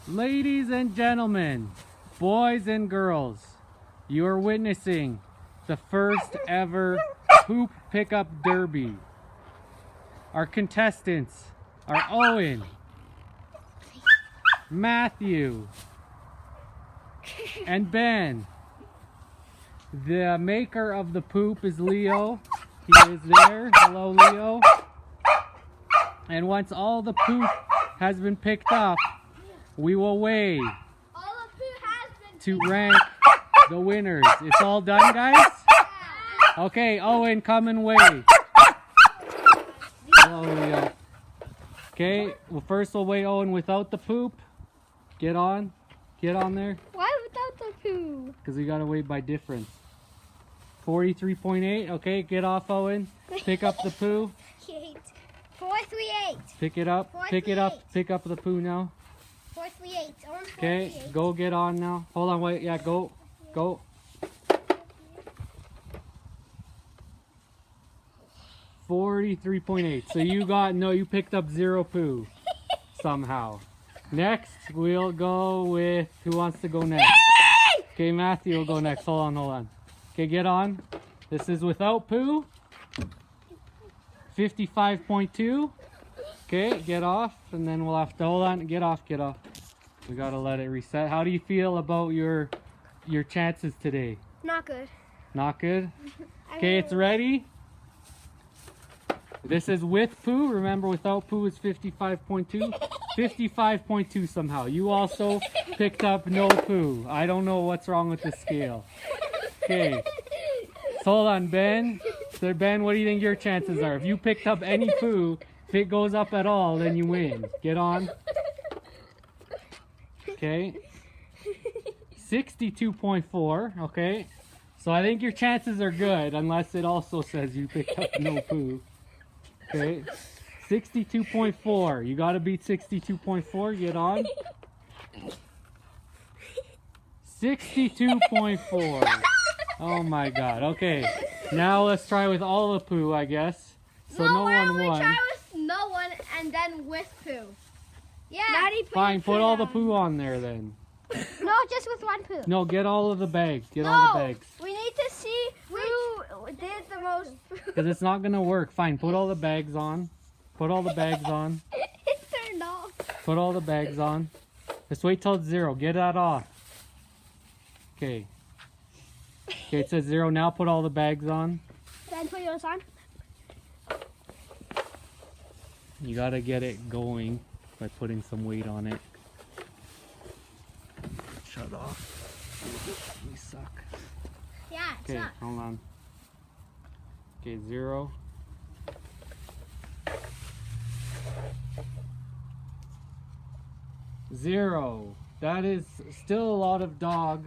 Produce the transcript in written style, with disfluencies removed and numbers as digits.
Ladies and gentlemen, boys and girls, you are witnessing the first ever poop pickup derby. Our contestants are Owen, Matthew, and Ben. The maker of the poop is Leo. He is there. Hello, Leo. And once all the poop has been picked up, we will weigh to rank the winners. It's all done, guys? Okay, Owen, come and weigh. Hello, Leo. Okay, well, first we'll weigh Owen without the poop. Get on there. Why without the poo? Because we gotta weigh by difference. 43.8. Okay, get off, Owen. Pick up the poo. 438. Pick it up. Pick it up. Pick up the poo now. 438. Okay, go get on now. Hold on, wait. Yeah, go. 43.8. So you picked up 0 poo somehow. Next, we'll go with, who wants to go next? Okay, Matthew will go next. Hold on. Okay, get on. This is without poo. 55.2. Okay, get off, and then we'll have to, hold on, get off. We gotta let it reset. How do you feel about your chances today? Not good. Not good? Okay, it's ready. This is with poo. Remember, without poo is 55.2. 55.2 somehow. You also picked up no poo. I don't know what's wrong with the scale. Okay. So hold on, Ben. So Ben, what do you think your chances are? If you picked up any poo, if it goes up at all, then you win. Get on. Okay. 62.4. Okay. So I think your chances are good, unless it also says you picked up no poo. Okay. 62.4. You got to beat 62.4. Get on. 62.4. Oh my god. Okay. Now let's try with all the poo, I guess. So no one won. Try with no one and then with poo. Yeah. Fine, put all the poo on there then. No, just with one poo. No, get all of the bags. Get all the bags. We need to see who did the most poo. Because it's not going to work. Fine, put all the bags on. Put all the bags on. It turned off. Put all the bags on. Just wait till it's 0. Get that off. Okay. Okay, it says 0. Now put all the bags on. Then put yours on. You got to get it going by putting some weight on it. Shut off. We suck. Yeah, it's Okay, not. hold on. Okay, 0. Zero. That is still a lot of dog.